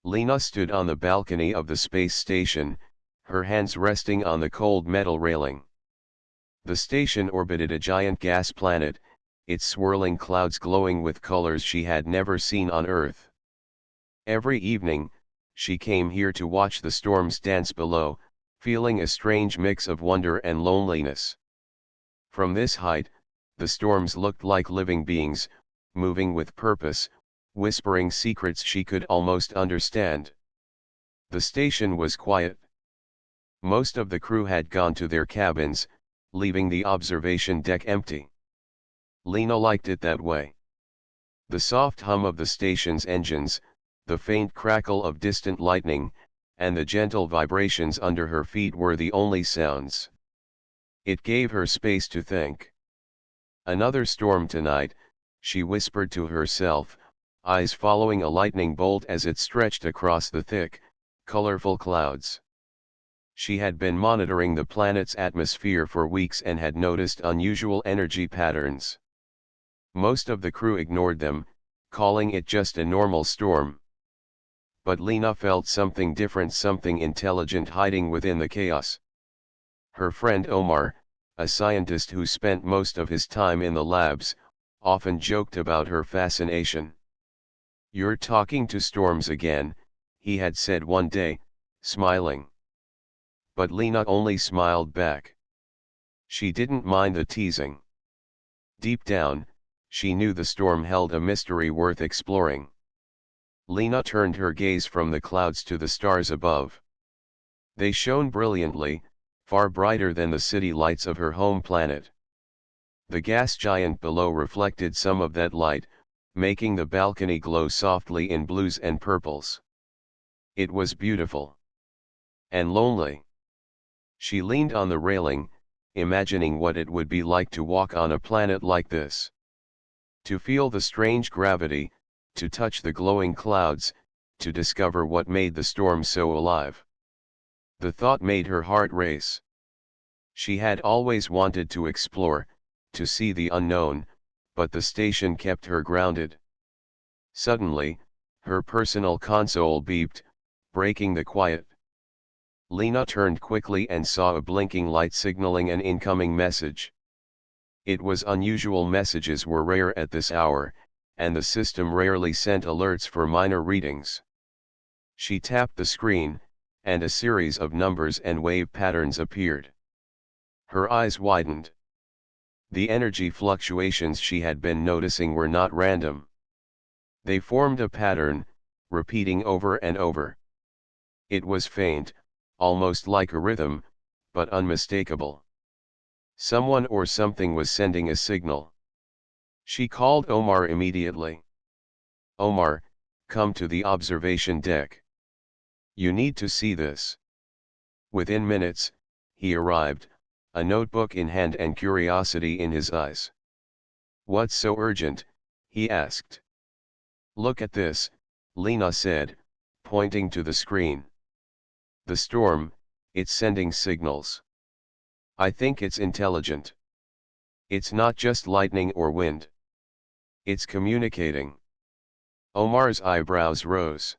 Lena stood on the balcony of the space station, her hands resting on the cold metal railing. The station orbited a giant gas planet, its swirling clouds glowing with colors she had never seen on Earth. Every evening, she came here to watch the storms dance below, feeling a strange mix of wonder and loneliness. From this height, the storms looked like living beings, moving with purpose, whispering secrets she could almost understand. The station was quiet. Most of the crew had gone to their cabins, leaving the observation deck empty. Lena liked it that way. The soft hum of the station's engines, the faint crackle of distant lightning, and the gentle vibrations under her feet were the only sounds. It gave her space to think. Another storm tonight, she whispered to herself, eyes following a lightning bolt as it stretched across the thick, colorful clouds. She had been monitoring the planet's atmosphere for weeks and had noticed unusual energy patterns. Most of the crew ignored them, calling it just a normal storm. But Lena felt something different, something intelligent hiding within the chaos. Her friend Omar, a scientist who spent most of his time in the labs, often joked about her fascination. "You're talking to storms again," he had said one day, smiling. But Lena only smiled back. She didn't mind the teasing. Deep down, she knew the storm held a mystery worth exploring. Lena turned her gaze from the clouds to the stars above. They shone brilliantly, far brighter than the city lights of her home planet. The gas giant below reflected some of that light, making the balcony glow softly in blues and purples. It was beautiful. And lonely. She leaned on the railing, imagining what it would be like to walk on a planet like this. To feel the strange gravity, to touch the glowing clouds, to discover what made the storm so alive. The thought made her heart race. She had always wanted to explore, to see the unknown, but the station kept her grounded. Suddenly, her personal console beeped, breaking the quiet. Lena turned quickly and saw a blinking light signaling an incoming message. It was unusual. Messages were rare at this hour, and the system rarely sent alerts for minor readings. She tapped the screen, and a series of numbers and wave patterns appeared. Her eyes widened. The energy fluctuations she had been noticing were not random. They formed a pattern, repeating over and over. It was faint, almost like a rhythm, but unmistakable. Someone or something was sending a signal. She called Omar immediately. "Omar, come to the observation deck. You need to see this." Within minutes, he arrived, a notebook in hand and curiosity in his eyes. "What's so urgent?" he asked. "Look at this," Lena said, pointing to the screen. "The storm, it's sending signals. I think it's intelligent. It's not just lightning or wind. It's communicating." Omar's eyebrows rose.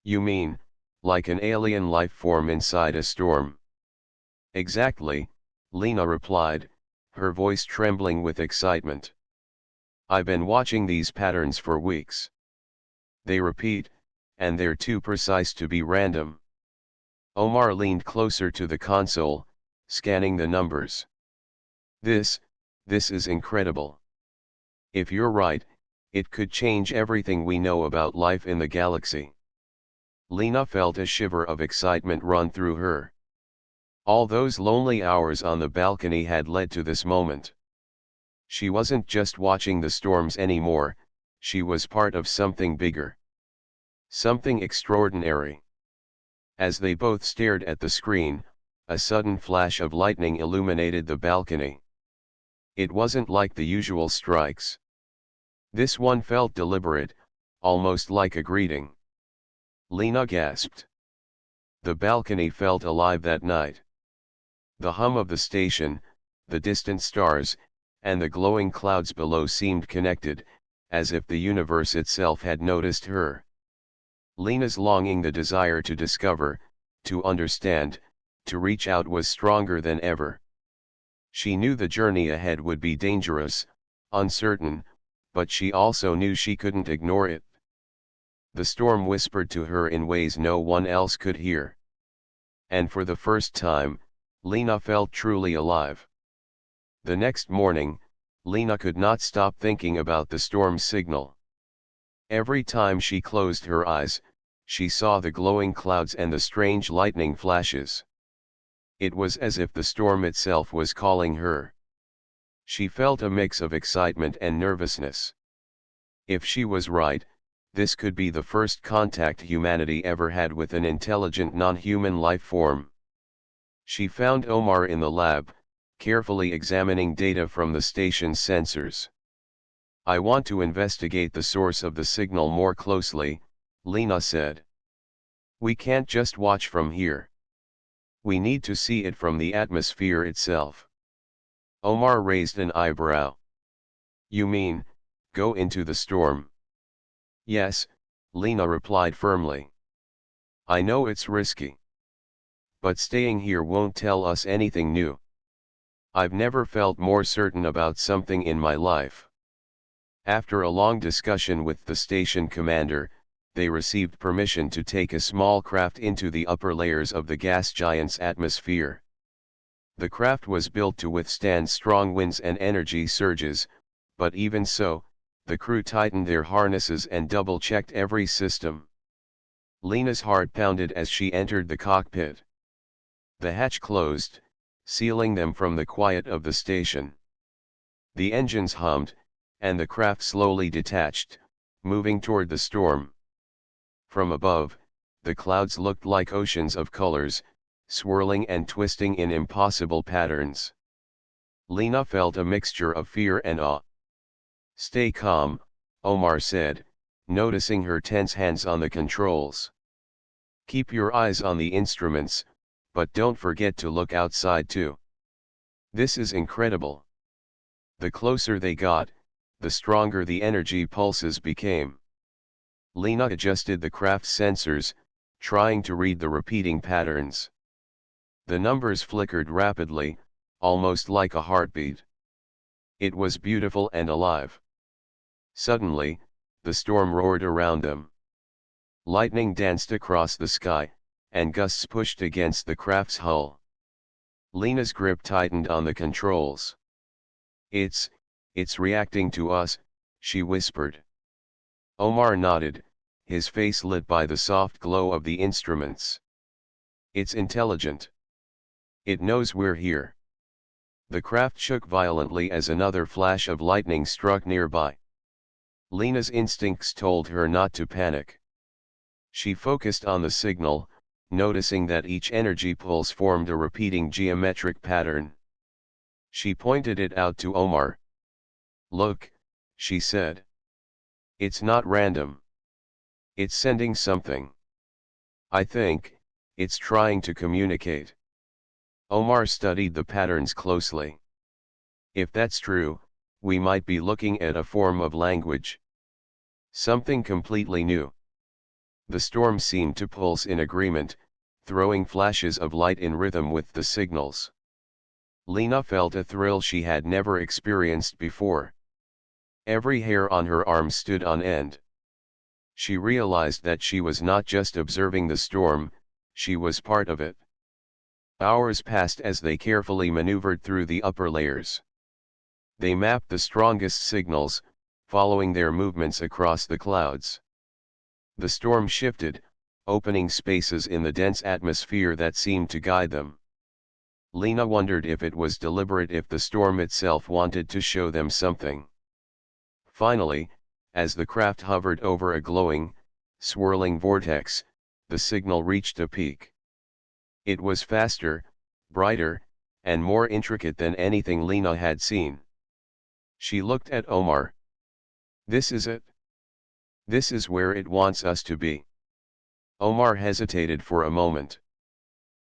"You mean, like an alien life form inside a storm?" "Exactly," Lena replied, her voice trembling with excitement. "I've been watching these patterns for weeks. They repeat, and they're too precise to be random." Omar leaned closer to the console, scanning the numbers. This is incredible. If you're right, it could change everything we know about life in the galaxy." Lena felt a shiver of excitement run through her. All those lonely hours on the balcony had led to this moment. She wasn't just watching the storms anymore, she was part of something bigger. Something extraordinary. As they both stared at the screen, a sudden flash of lightning illuminated the balcony. It wasn't like the usual strikes. This one felt deliberate, almost like a greeting. Lena gasped. The balcony felt alive that night. The hum of the station, the distant stars, and the glowing clouds below seemed connected, as if the universe itself had noticed her. Lena's longing, the desire to discover, to understand, to reach out was stronger than ever. She knew the journey ahead would be dangerous, uncertain, but she also knew she couldn't ignore it. The storm whispered to her in ways no one else could hear. And for the first time, Lena felt truly alive. The next morning, Lena could not stop thinking about the storm signal. Every time she closed her eyes, she saw the glowing clouds and the strange lightning flashes. It was as if the storm itself was calling her. She felt a mix of excitement and nervousness. If she was right, this could be the first contact humanity ever had with an intelligent non-human life form. She found Omar in the lab, carefully examining data from the station's sensors. "I want to investigate the source of the signal more closely," Lena said. "We can't just watch from here. We need to see it from the atmosphere itself." Omar raised an eyebrow. "You mean, go into the storm?" "Yes," Lena replied firmly. "I know it's risky. But staying here won't tell us anything new. I've never felt more certain about something in my life." After a long discussion with the station commander, they received permission to take a small craft into the upper layers of the gas giant's atmosphere. The craft was built to withstand strong winds and energy surges, but even so, the crew tightened their harnesses and double-checked every system. Lena's heart pounded as she entered the cockpit. The hatch closed, sealing them from the quiet of the station. The engines hummed, and the craft slowly detached, moving toward the storm. From above, the clouds looked like oceans of colors, swirling and twisting in impossible patterns. Lena felt a mixture of fear and awe. "Stay calm," Omar said, noticing her tense hands on the controls. "Keep your eyes on the instruments, but don't forget to look outside too. This is incredible." The closer they got, the stronger the energy pulses became. Lena adjusted the craft's sensors, trying to read the repeating patterns. The numbers flickered rapidly, almost like a heartbeat. It was beautiful and alive. Suddenly, the storm roared around them. Lightning danced across the sky, and gusts pushed against the craft's hull. Lena's grip tightened on the controls. It's reacting to us," she whispered. Omar nodded, his face lit by the soft glow of the instruments. "It's intelligent. It knows we're here." The craft shook violently as another flash of lightning struck nearby. Lena's instincts told her not to panic. She focused on the signal, noticing that each energy pulse formed a repeating geometric pattern. She pointed it out to Omar. "Look," she said. "It's not random. It's sending something. I think it's trying to communicate." Omar studied the patterns closely. "If that's true, we might be looking at a form of language. Something completely new." The storm seemed to pulse in agreement, throwing flashes of light in rhythm with the signals. Lena felt a thrill she had never experienced before. Every hair on her arm stood on end. She realized that she was not just observing the storm, she was part of it. Hours passed as they carefully maneuvered through the upper layers. They mapped the strongest signals, following their movements across the clouds. The storm shifted, opening spaces in the dense atmosphere that seemed to guide them. Lena wondered if it was deliberate, if the storm itself wanted to show them something. Finally, as the craft hovered over a glowing, swirling vortex, the signal reached a peak. It was faster, brighter, and more intricate than anything Lena had seen. She looked at Omar. "This is it. This is where it wants us to be." Omar hesitated for a moment.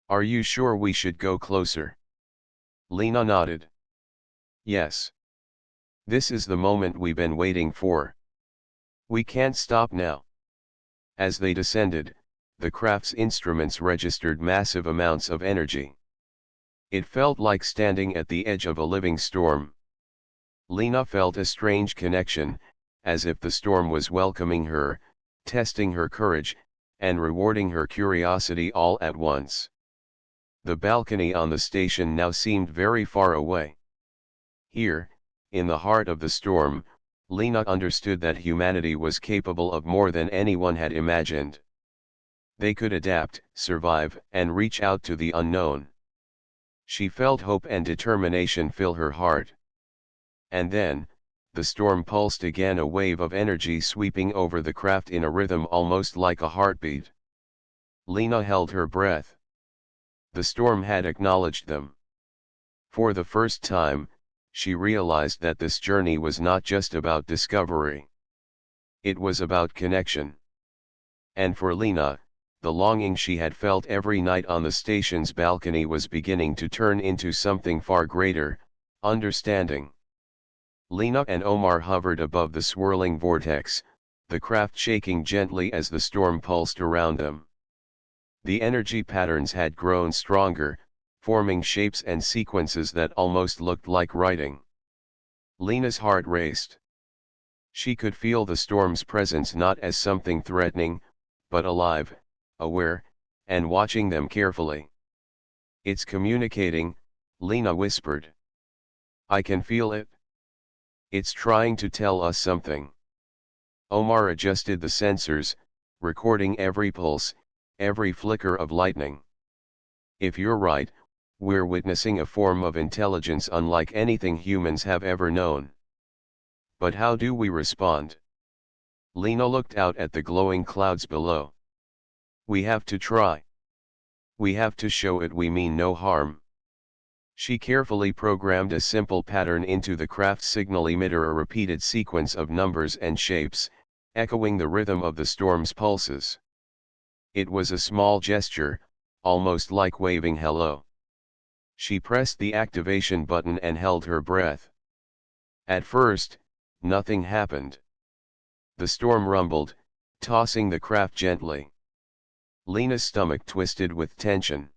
"Are you sure we should go closer?" Lena nodded. "Yes. This is the moment we've been waiting for. We can't stop now." As they descended, the craft's instruments registered massive amounts of energy. It felt like standing at the edge of a living storm. Lena felt a strange connection, as if the storm was welcoming her, testing her courage, and rewarding her curiosity all at once. The balcony on the station now seemed very far away. Here, in the heart of the storm, Lena understood that humanity was capable of more than anyone had imagined. They could adapt, survive, and reach out to the unknown. She felt hope and determination fill her heart. And then, the storm pulsed again, a wave of energy sweeping over the craft in a rhythm almost like a heartbeat. Lena held her breath. The storm had acknowledged them. For the first time, she realized that this journey was not just about discovery. It was about connection. And for Lena, the longing she had felt every night on the station's balcony was beginning to turn into something far greater: understanding. Lena and Omar hovered above the swirling vortex, the craft shaking gently as the storm pulsed around them. The energy patterns had grown stronger, forming shapes and sequences that almost looked like writing. Lena's heart raced. She could feel the storm's presence not as something threatening, but alive, aware, and watching them carefully. "It's communicating," Lena whispered. "I can feel it. It's trying to tell us something." Omar adjusted the sensors, recording every pulse, every flicker of lightning. "If you're right, we're witnessing a form of intelligence unlike anything humans have ever known. But how do we respond?" Lena looked out at the glowing clouds below. "We have to try. We have to show it we mean no harm." She carefully programmed a simple pattern into the craft's signal emitter, a repeated sequence of numbers and shapes, echoing the rhythm of the storm's pulses. It was a small gesture, almost like waving hello. She pressed the activation button and held her breath. At first, nothing happened. The storm rumbled, tossing the craft gently. Lena's stomach twisted with tension.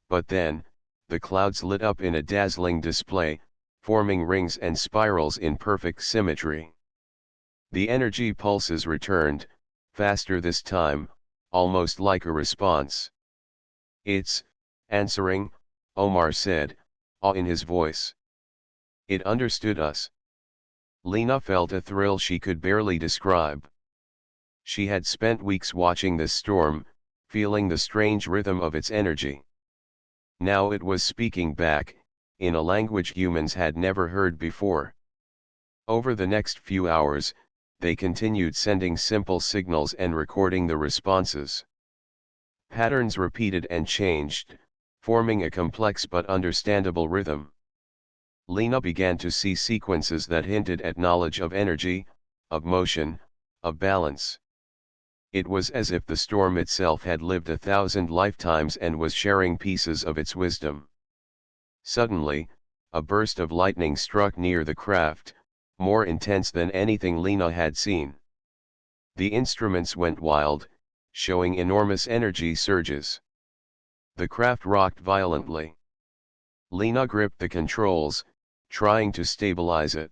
But then, the clouds lit up in a dazzling display, forming rings and spirals in perfect symmetry. The energy pulses returned, faster this time, almost like a response. "It's answering," Omar said, awe in his voice. "It understood us." Lena felt a thrill she could barely describe. She had spent weeks watching this storm, feeling the strange rhythm of its energy. Now it was speaking back, in a language humans had never heard before. Over the next few hours, they continued sending simple signals and recording the responses. Patterns repeated and changed, forming a complex but understandable rhythm. Lena began to see sequences that hinted at knowledge of energy, of motion, of balance. It was as if the storm itself had lived 1,000 lifetimes and was sharing pieces of its wisdom. Suddenly, a burst of lightning struck near the craft, more intense than anything Lena had seen. The instruments went wild, showing enormous energy surges. The craft rocked violently. Lena gripped the controls, trying to stabilize it.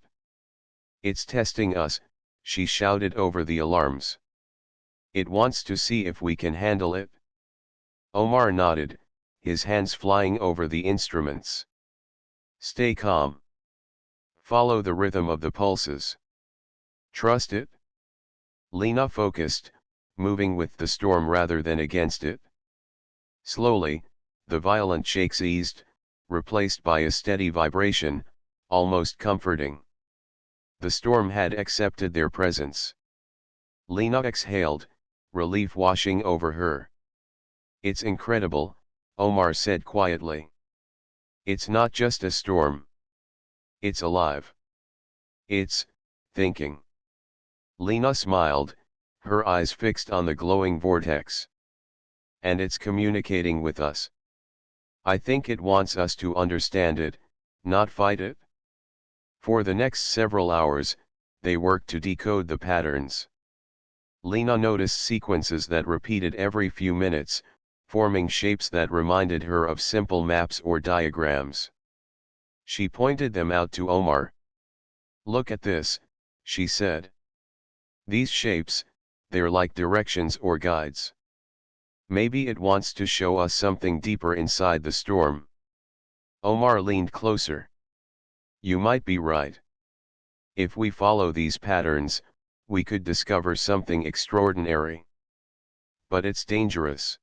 "It's testing us," she shouted over the alarms. "It wants to see if we can handle it." Omar nodded, his hands flying over the instruments. "Stay calm. Follow the rhythm of the pulses. Trust it." Lena focused, moving with the storm rather than against it. Slowly, the violent shakes eased, replaced by a steady vibration, almost comforting. The storm had accepted their presence. Lena exhaled, relief washing over her. "It's incredible," Omar said quietly. "It's not just a storm. It's alive. It's thinking." Lena smiled, her eyes fixed on the glowing vortex. "And it's communicating with us. I think it wants us to understand it, not fight it." For the next several hours, they worked to decode the patterns. Lena noticed sequences that repeated every few minutes, forming shapes that reminded her of simple maps or diagrams. She pointed them out to Omar. "Look at this," she said. "These shapes, they're like directions or guides. Maybe it wants to show us something deeper inside the storm." Omar leaned closer. "You might be right. If we follow these patterns, we could discover something extraordinary. But it's dangerous.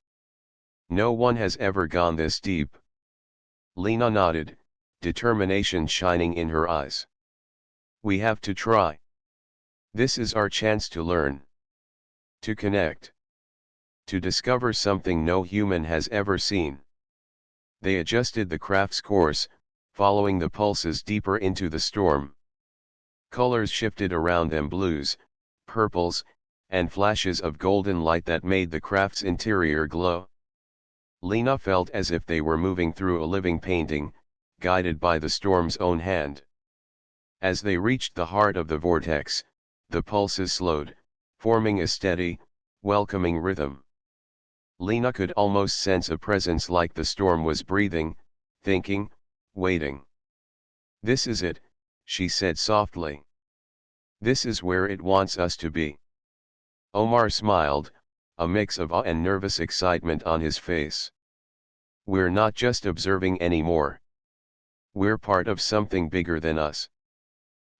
No one has ever gone this deep." Lena nodded, determination shining in her eyes. "We have to try. This is our chance to learn. To connect. To discover something no human has ever seen." They adjusted the craft's course, following the pulses deeper into the storm. Colors shifted around them: blues, purples, and flashes of golden light that made the craft's interior glow. Lena felt as if they were moving through a living painting, guided by the storm's own hand. As they reached the heart of the vortex, the pulses slowed, forming a steady, welcoming rhythm. Lena could almost sense a presence, like the storm was breathing, thinking, waiting. "This is it," she said softly. "This is where it wants us to be." Omar smiled, a mix of awe and nervous excitement on his face. "We're not just observing anymore. We're part of something bigger than us."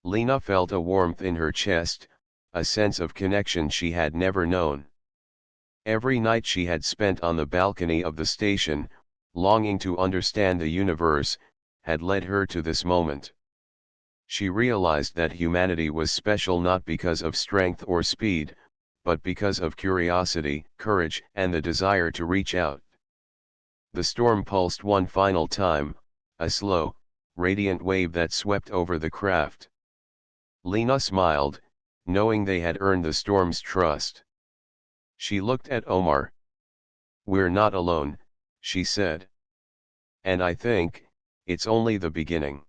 Lena felt a warmth in her chest, a sense of connection she had never known. Every night she had spent on the balcony of the station, longing to understand the universe, had led her to this moment. She realized that humanity was special not because of strength or speed, but because of curiosity, courage, and the desire to reach out. The storm pulsed one final time, a slow, radiant wave that swept over the craft. Lena smiled, knowing they had earned the storm's trust. She looked at Omar. "We're not alone," she said. "And I think, it's only the beginning."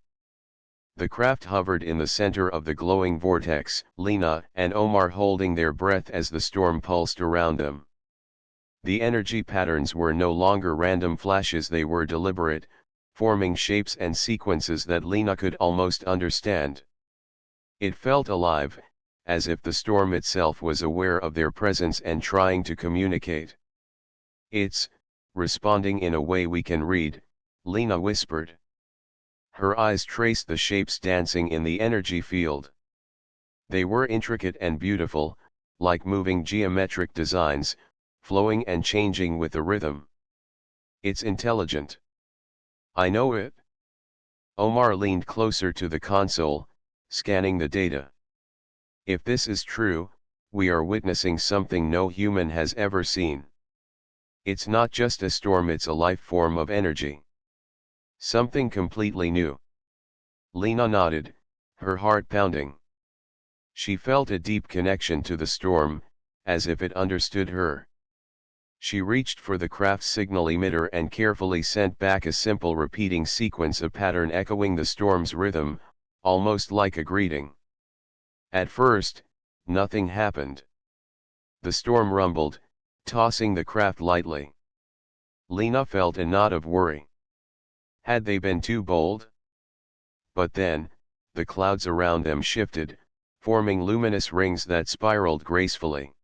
The craft hovered in the center of the glowing vortex, Lena and Omar holding their breath as the storm pulsed around them. The energy patterns were no longer random flashes, they were deliberate, forming shapes and sequences that Lena could almost understand. It felt alive, as if the storm itself was aware of their presence and trying to communicate. "It's responding in a way we can read," Lena whispered. Her eyes traced the shapes dancing in the energy field. They were intricate and beautiful, like moving geometric designs, flowing and changing with the rhythm. "It's intelligent. I know it." Omar leaned closer to the console, scanning the data. "If this is true, we are witnessing something no human has ever seen. It's not just a storm, it's a life form of energy. Something completely new." Lena nodded, her heart pounding. She felt a deep connection to the storm, as if it understood her. She reached for the craft's signal emitter and carefully sent back a simple repeating sequence, a pattern echoing the storm's rhythm, almost like a greeting. At first, nothing happened. The storm rumbled, tossing the craft lightly. Lena felt a knot of worry. Had they been too bold? But then, the clouds around them shifted, forming luminous rings that spiraled gracefully.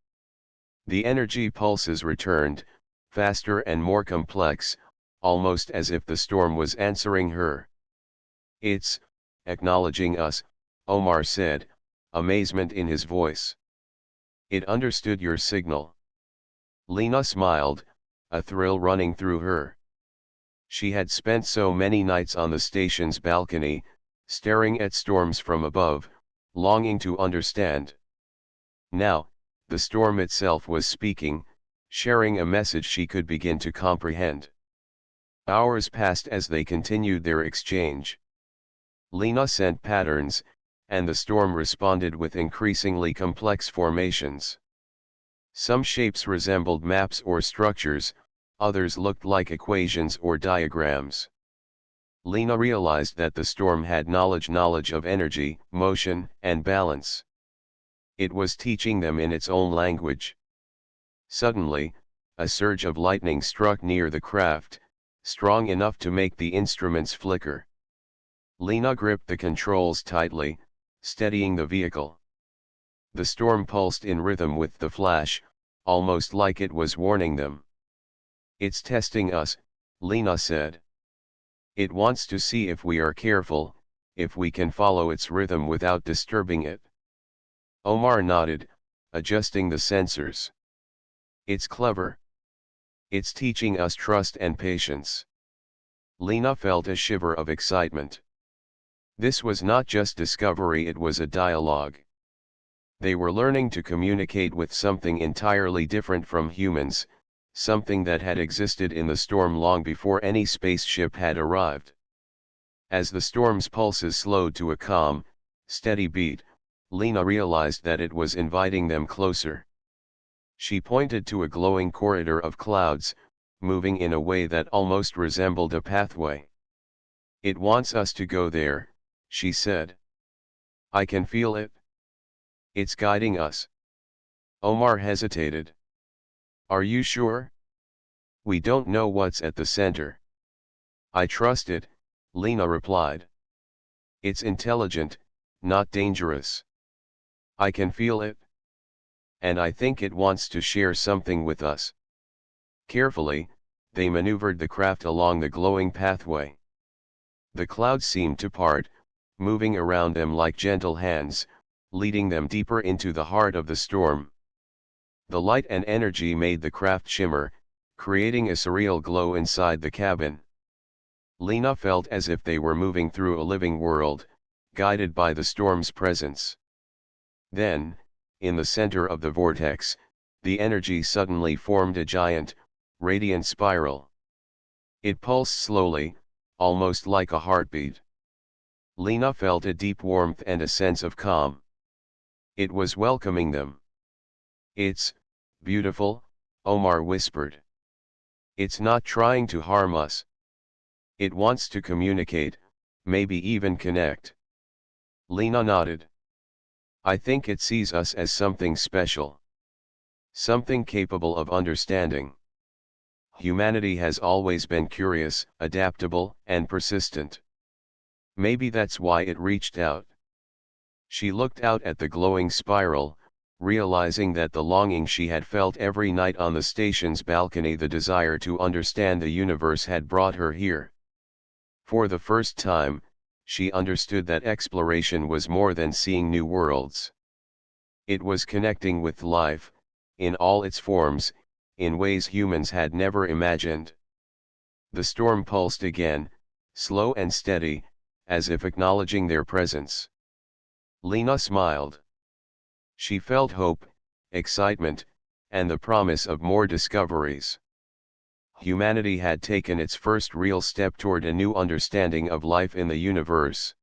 The energy pulses returned, faster and more complex, almost as if the storm was answering her. "It's acknowledging us," Omar said, amazement in his voice. "It understood your signal." Lena smiled, a thrill running through her. She had spent so many nights on the station's balcony, staring at storms from above, longing to understand. Now, the storm itself was speaking, sharing a message she could begin to comprehend. Hours passed as they continued their exchange. Lena sent patterns, and the storm responded with increasingly complex formations. Some shapes resembled maps or structures, others looked like equations or diagrams. Lena realized that the storm had knowledge of energy, motion, and balance. It was teaching them in its own language. Suddenly, a surge of lightning struck near the craft, strong enough to make the instruments flicker. Lena gripped the controls tightly, steadying the vehicle. The storm pulsed in rhythm with the flash, almost like it was warning them. "It's testing us," Lena said. "It wants to see if we are careful, if we can follow its rhythm without disturbing it." Omar nodded, adjusting the sensors. "It's clever. It's teaching us trust and patience." Lena felt a shiver of excitement. This was not just discovery, it was a dialogue. They were learning to communicate with something entirely different from humans, something that had existed in the storm long before any spaceship had arrived. As the storm's pulses slowed to a calm, steady beat, Lena realized that it was inviting them closer. She pointed to a glowing corridor of clouds, moving in a way that almost resembled a pathway. "It wants us to go there," she said. "I can feel it. It's guiding us." Omar hesitated. "Are you sure? We don't know what's at the center." "I trust it," Lena replied. "It's intelligent, not dangerous. I can feel it. And I think it wants to share something with us." Carefully, they maneuvered the craft along the glowing pathway. The clouds seemed to part, moving around them like gentle hands, leading them deeper into the heart of the storm. The light and energy made the craft shimmer, creating a surreal glow inside the cabin. Lena felt as if they were moving through a living world, guided by the storm's presence. Then, in the center of the vortex, the energy suddenly formed a giant, radiant spiral. It pulsed slowly, almost like a heartbeat. Lena felt a deep warmth and a sense of calm. It was welcoming them. "It's beautiful," Omar whispered. "It's not trying to harm us. It wants to communicate, maybe even connect." Lena nodded. "I think it sees us as something special. Something capable of understanding. Humanity has always been curious, adaptable, and persistent. Maybe that's why it reached out." She looked out at the glowing spiral, realizing that the longing she had felt every night on the station's balcony, the desire to understand the universe, had brought her here. For the first time, she understood that exploration was more than seeing new worlds. It was connecting with life, in all its forms, in ways humans had never imagined. The storm pulsed again, slow and steady, as if acknowledging their presence. Lena smiled. She felt hope, excitement, and the promise of more discoveries. Humanity had taken its first real step toward a new understanding of life in the universe.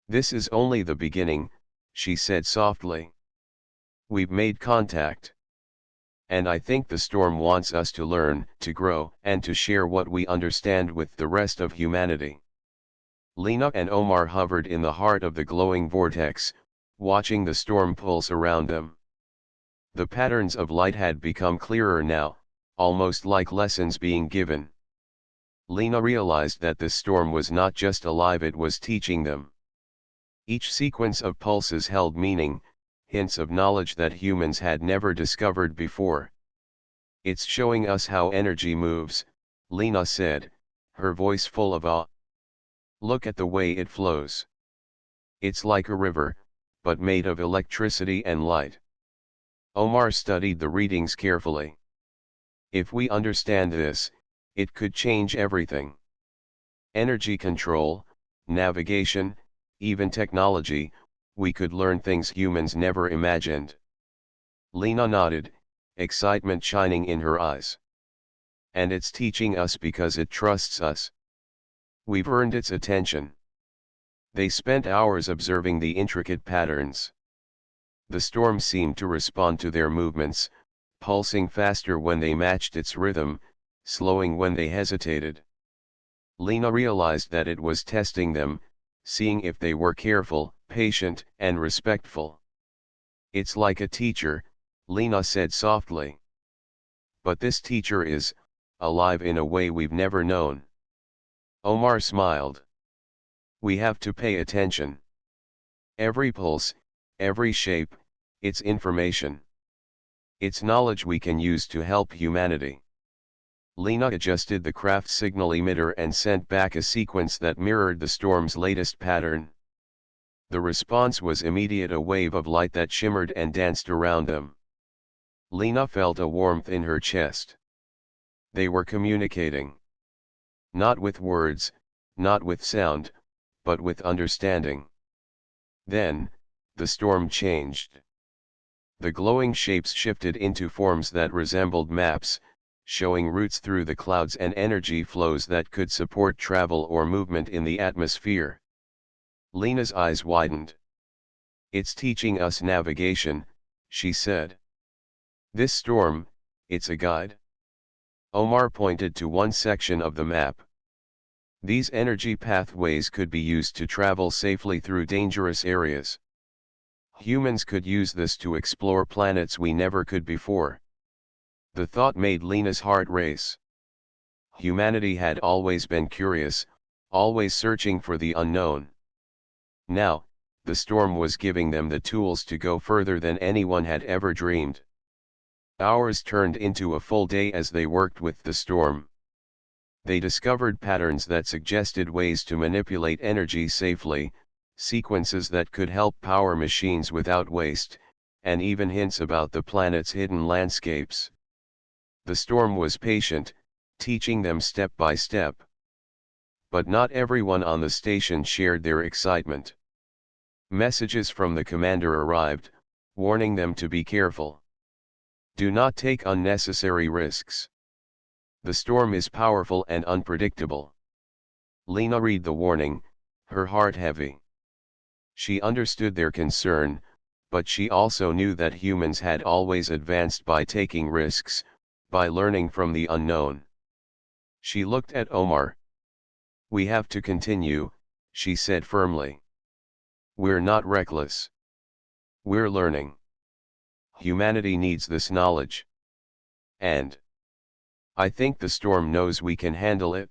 "This is only the beginning," she said softly. "We've made contact. And I think the storm wants us to learn, to grow, and to share what we understand with the rest of humanity." Lena and Omar hovered in the heart of the glowing vortex, watching the storm pulse around them. The patterns of light had become clearer now, almost like lessons being given. Lena realized that this storm was not just alive, it was teaching them. Each sequence of pulses held meaning, hints of knowledge that humans had never discovered before. "It's showing us how energy moves," Lena said, her voice full of awe. "Look at the way it flows. It's like a river, but made of electricity and light." Omar studied the readings carefully. "If we understand this, it could change everything. Energy control, navigation, even technology. We could learn things humans never imagined." Lena nodded, excitement shining in her eyes. "And it's teaching us because it trusts us. We've earned its attention." They spent hours observing the intricate patterns. The storm seemed to respond to their movements, pulsing faster when they matched its rhythm, slowing when they hesitated. Lena realized that it was testing them, seeing if they were careful, patient, and respectful. It's like a teacher, Lena said softly. But this teacher is alive in a way we've never known. Omar smiled. We have to pay attention. Every pulse, every shape, it's information. It's knowledge we can use to help humanity. Lena adjusted the craft signal emitter and sent back a sequence that mirrored the storm's latest pattern. The response was immediate, a wave of light that shimmered and danced around them. Lena felt a warmth in her chest. They were communicating. Not with words, not with sound, but with understanding. Then, the storm changed. The glowing shapes shifted into forms that resembled maps, showing routes through the clouds and energy flows that could support travel or movement in the atmosphere. Lena's eyes widened. It's teaching us navigation, she said. This storm, it's a guide. Omar pointed to one section of the map. These energy pathways could be used to travel safely through dangerous areas. Humans could use this to explore planets we never could before. The thought made Lena's heart race. Humanity had always been curious, always searching for the unknown. Now, the storm was giving them the tools to go further than anyone had ever dreamed. Hours turned into a full day as they worked with the storm. They discovered patterns that suggested ways to manipulate energy safely, sequences that could help power machines without waste, and even hints about the planet's hidden landscapes. The storm was patient, teaching them step by step. But not everyone on the station shared their excitement. Messages from the commander arrived, warning them to be careful. Do not take unnecessary risks. The storm is powerful and unpredictable. Lena read the warning, her heart heavy. She understood their concern, but she also knew that humans had always advanced by taking risks, by learning from the unknown. She looked at Omar. We have to continue, she said firmly. We're not reckless. We're learning. Humanity needs this knowledge. And I think the storm knows we can handle it.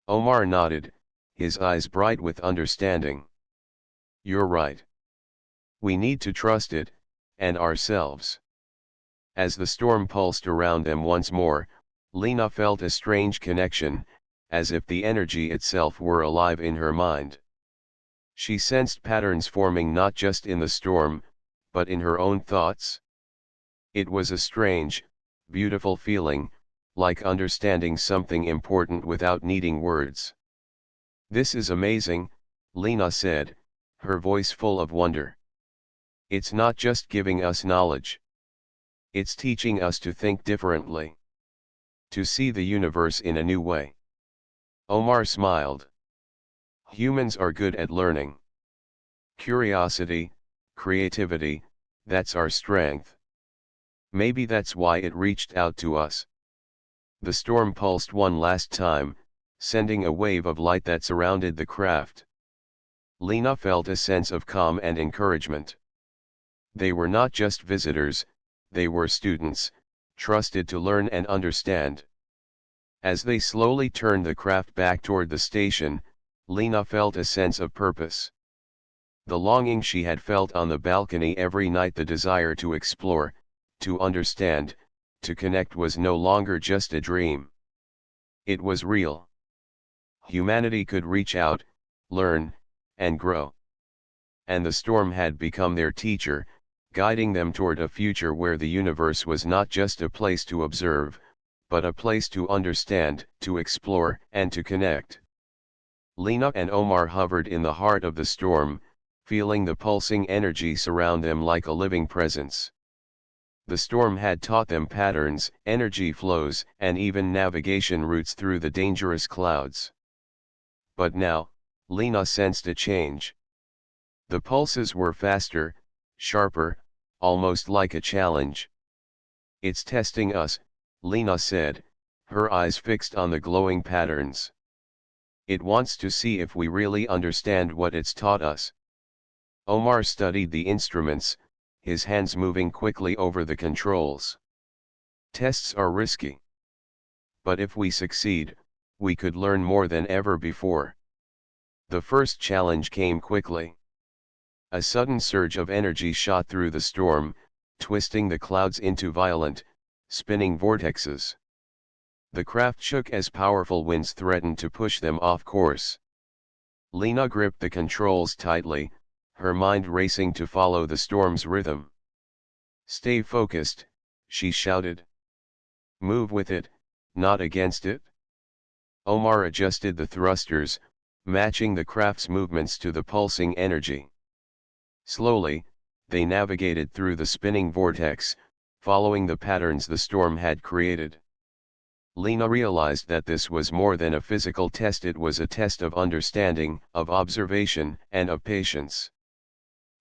Omar nodded, his eyes bright with understanding. You're right. We need to trust it, and ourselves. As the storm pulsed around them once more, Lena felt a strange connection, as if the energy itself were alive in her mind. She sensed patterns forming not just in the storm, but in her own thoughts. It was a strange, beautiful feeling, like understanding something important without needing words. This is amazing, Lena said, her voice full of wonder. It's not just giving us knowledge. It's teaching us to think differently. To see the universe in a new way. Omar smiled. Humans are good at learning. Curiosity, creativity, that's our strength. Maybe that's why it reached out to us. The storm pulsed one last time, sending a wave of light that surrounded the craft. Lena felt a sense of calm and encouragement. They were not just visitors, they were students, trusted to learn and understand. As they slowly turned the craft back toward the station, Lena felt a sense of purpose. The longing she had felt on the balcony every night, the desire to explore, to understand, to connect, was no longer just a dream. It was real. Humanity could reach out, learn, and grow. And the storm had become their teacher, guiding them toward a future where the universe was not just a place to observe, but a place to understand, to explore, and to connect. Lena and Omar hovered in the heart of the storm, feeling the pulsing energy surround them like a living presence. The storm had taught them patterns, energy flows, and even navigation routes through the dangerous clouds. But now, Lena sensed a change. The pulses were faster, sharper, almost like a challenge. It's testing us, Lena said, her eyes fixed on the glowing patterns. It wants to see if we really understand what it's taught us. Omar studied the instruments, his hands moving quickly over the controls. Tests are risky. But if we succeed, we could learn more than ever before. The first challenge came quickly. A sudden surge of energy shot through the storm, twisting the clouds into violent, spinning vortexes. The craft shook as powerful winds threatened to push them off course. Lena gripped the controls tightly, her mind racing to follow the storm's rhythm. "Stay focused," she shouted. "Move with it, not against it." Omar adjusted the thrusters, matching the craft's movements to the pulsing energy. Slowly, they navigated through the spinning vortex, following the patterns the storm had created. Lena realized that this was more than a physical test, it was a test of understanding, of observation, and of patience.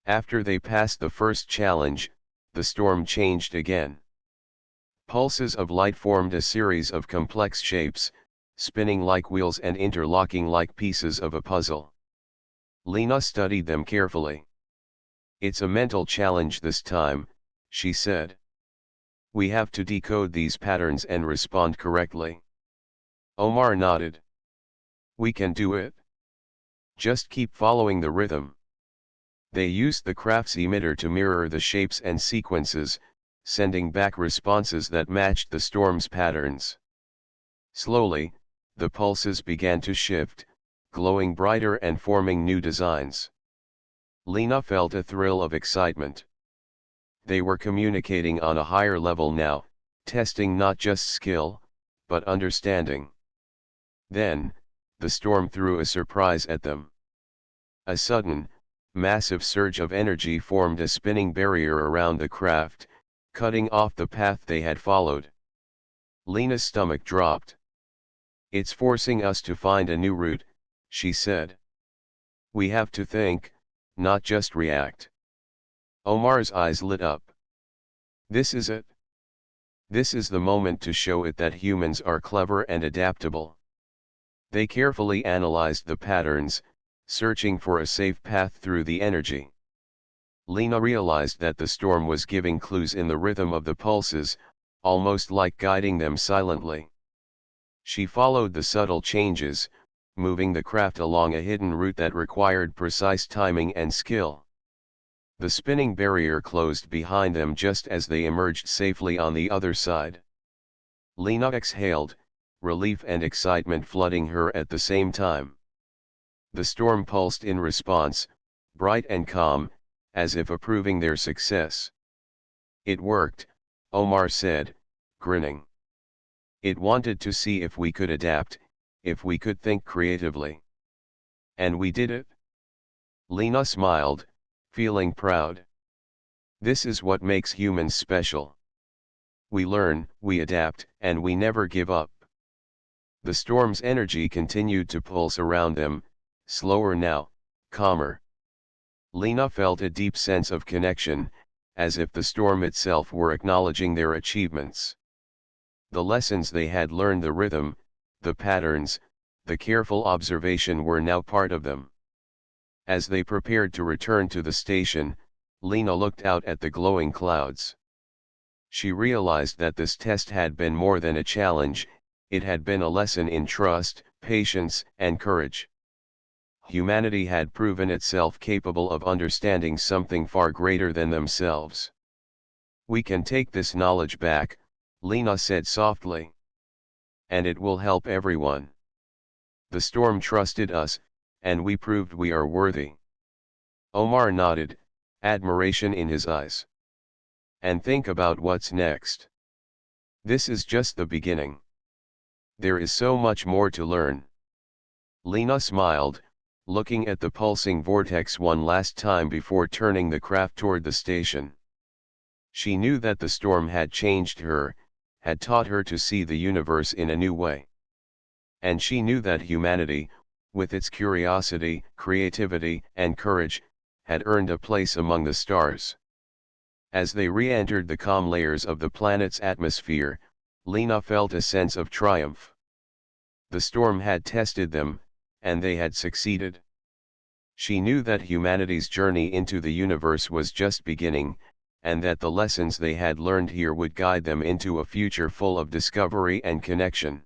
After they passed the first challenge, the storm changed again. Pulses of light formed a series of complex shapes, spinning like wheels and interlocking like pieces of a puzzle. Lena studied them carefully. "It's a mental challenge this time," she said. "We have to decode these patterns and respond correctly." Omar nodded. "We can do it. Just keep following the rhythm." They used the craft's emitter to mirror the shapes and sequences, sending back responses that matched the storm's patterns. Slowly, the pulses began to shift, glowing brighter and forming new designs. Lena felt a thrill of excitement. They were communicating on a higher level now, testing not just skill, but understanding. Then, the storm threw a surprise at them. A sudden, massive surge of energy formed a spinning barrier around the craft, cutting off the path they had followed. Lena's stomach dropped. "It's forcing us to find a new route," she said. "We have to think, not just react." Omar's eyes lit up. "This is it. This is the moment to show it that humans are clever and adaptable." They carefully analyzed the patterns, searching for a safe path through the energy. Lena realized that the storm was giving clues in the rhythm of the pulses, almost like guiding them silently. She followed the subtle changes, moving the craft along a hidden route that required precise timing and skill. The spinning barrier closed behind them just as they emerged safely on the other side. Lena exhaled, relief and excitement flooding her at the same time. The storm pulsed in response, bright and calm, as if approving their success. "It worked," Omar said, grinning. "It wanted to see if we could adapt, if we could think creatively. And we did it." Lena smiled, feeling proud. "This is what makes humans special. We learn, we adapt, and we never give up." The storm's energy continued to pulse around them, slower now, calmer. Lena felt a deep sense of connection, as if the storm itself were acknowledging their achievements. The lessons they had learned, the rhythm, the patterns, the careful observation were now part of them. As they prepared to return to the station, Lena looked out at the glowing clouds. She realized that this test had been more than a challenge, it had been a lesson in trust, patience, and courage. Humanity had proven itself capable of understanding something far greater than themselves. "We can take this knowledge back," Lena said softly. "And it will help everyone. The storm trusted us, and we proved we are worthy." Omar nodded, admiration in his eyes. "And think about what's next. This is just the beginning. There is so much more to learn." Lena smiled, looking at the pulsing vortex one last time before turning the craft toward the station. She knew that the storm had changed her, had taught her to see the universe in a new way. And she knew that humanity, with its curiosity, creativity, and courage, had earned a place among the stars. As they re-entered the calm layers of the planet's atmosphere, Lena felt a sense of triumph. The storm had tested them, and they had succeeded. She knew that humanity's journey into the universe was just beginning, and that the lessons they had learned here would guide them into a future full of discovery and connection.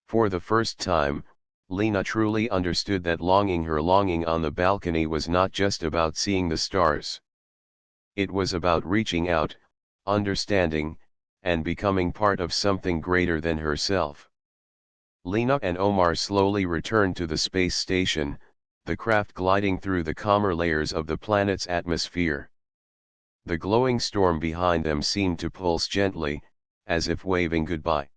For the first time, Lena truly understood that her longing on the balcony was not just about seeing the stars. It was about reaching out, understanding, and becoming part of something greater than herself. Lena and Omar slowly returned to the space station, the craft gliding through the calmer layers of the planet's atmosphere. The glowing storm behind them seemed to pulse gently, as if waving goodbye.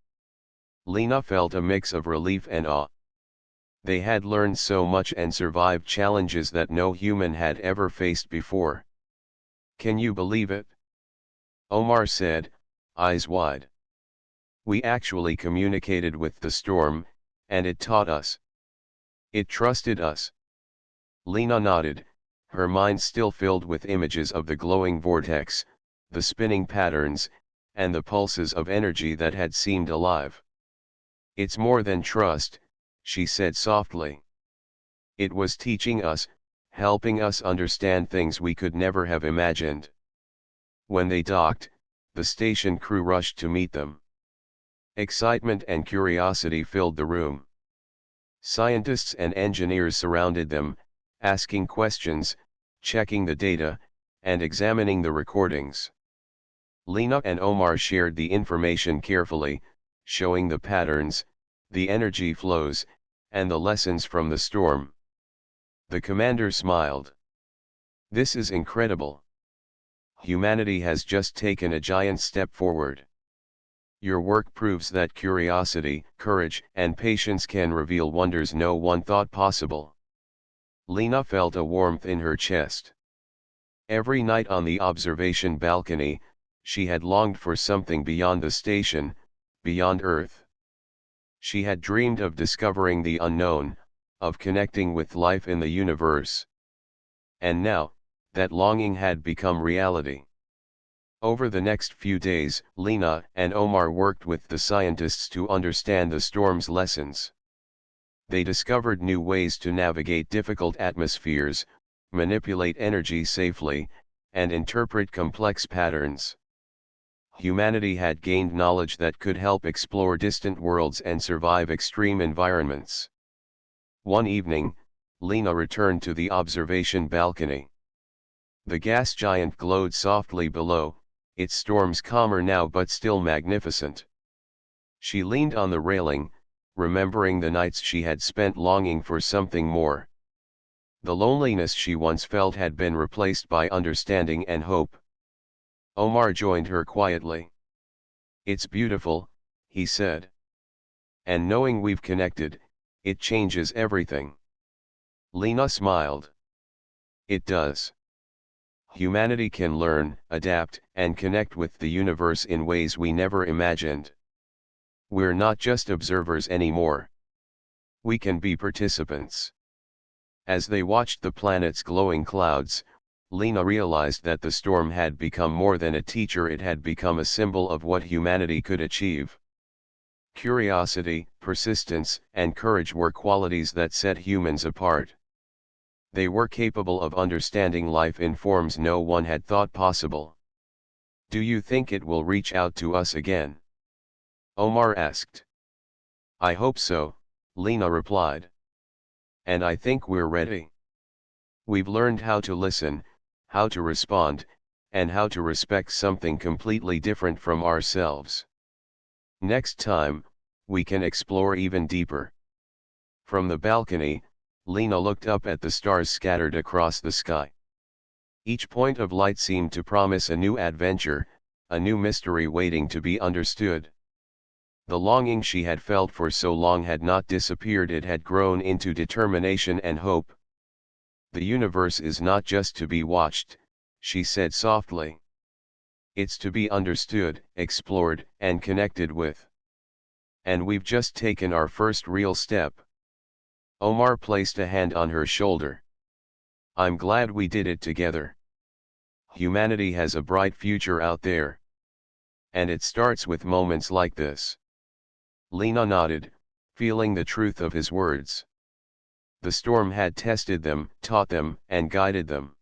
Lena felt a mix of relief and awe. They had learned so much and survived challenges that no human had ever faced before. "Can you believe it?" Omar said, eyes wide. "We actually communicated with the storm, and it taught us. It trusted us." Lena nodded, her mind still filled with images of the glowing vortex, the spinning patterns, and the pulses of energy that had seemed alive. "It's more than trust," she said softly. "It was teaching us, helping us understand things we could never have imagined." When they docked, the station crew rushed to meet them. Excitement and curiosity filled the room. Scientists and engineers surrounded them, asking questions, checking the data, and examining the recordings. Lena and Omar shared the information carefully, showing the patterns, the energy flows, and the lessons from the storm. The commander smiled. "This is incredible. Humanity has just taken a giant step forward. Your work proves that curiosity, courage, and patience can reveal wonders no one thought possible." Lena felt a warmth in her chest. Every night on the observation balcony, she had longed for something beyond the station, beyond Earth. She had dreamed of discovering the unknown, of connecting with life in the universe. And now, that longing had become reality. Over the next few days, Lena and Omar worked with the scientists to understand the storm's lessons. They discovered new ways to navigate difficult atmospheres, manipulate energy safely, and interpret complex patterns. Humanity had gained knowledge that could help explore distant worlds and survive extreme environments. One evening, Lena returned to the observation balcony. The gas giant glowed softly below, its storms calmer now but still magnificent. She leaned on the railing, remembering the nights she had spent longing for something more. The loneliness she once felt had been replaced by understanding and hope. Omar joined her quietly. "It's beautiful," he said. "And knowing we've connected, it changes everything." Lena smiled. "It does. Humanity can learn, adapt, and connect with the universe in ways we never imagined. We're not just observers anymore. We can be participants." As they watched the planet's glowing clouds, Lena realized that the storm had become more than a teacher, it had become a symbol of what humanity could achieve. Curiosity, persistence, and courage were qualities that set humans apart. They were capable of understanding life in forms no one had thought possible. "Do you think it will reach out to us again?" Omar asked. "I hope so," Lena replied. "And I think we're ready. We've learned how to listen, how to respond, and how to respect something completely different from ourselves. Next time, we can explore even deeper." From the balcony, Lena looked up at the stars scattered across the sky. Each point of light seemed to promise a new adventure, a new mystery waiting to be understood. The longing she had felt for so long had not disappeared, it had grown into determination and hope. "The universe is not just to be watched," she said softly. "It's to be understood, explored, and connected with. And we've just taken our first real step." Omar placed a hand on her shoulder. "I'm glad we did it together. Humanity has a bright future out there. And it starts with moments like this." Lena nodded, feeling the truth of his words. The storm had tested them, taught them, and guided them.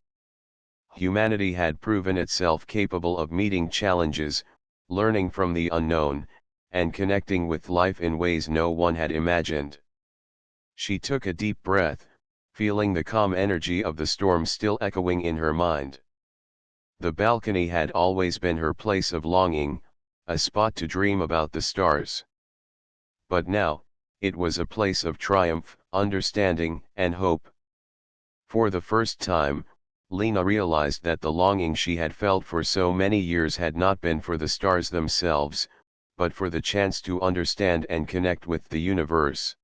Humanity had proven itself capable of meeting challenges, learning from the unknown, and connecting with life in ways no one had imagined. She took a deep breath, feeling the calm energy of the storm still echoing in her mind. The balcony had always been her place of longing, a spot to dream about the stars. But now, it was a place of triumph, understanding, and hope. For the first time, Lena realized that the longing she had felt for so many years had not been for the stars themselves, but for the chance to understand and connect with the universe.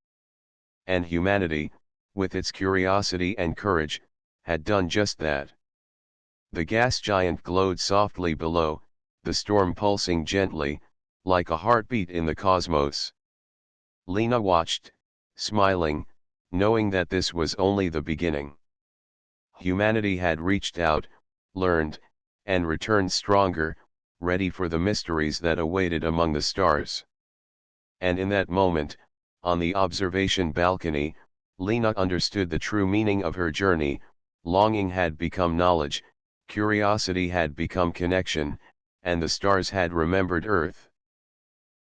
And humanity, with its curiosity and courage, had done just that. The gas giant glowed softly below, the storm pulsing gently, like a heartbeat in the cosmos. Lena watched, smiling, knowing that this was only the beginning. Humanity had reached out, learned, and returned stronger, ready for the mysteries that awaited among the stars. And in that moment, on the observation balcony, Lena understood the true meaning of her journey. Longing had become knowledge, curiosity had become connection, and the stars had remembered Earth.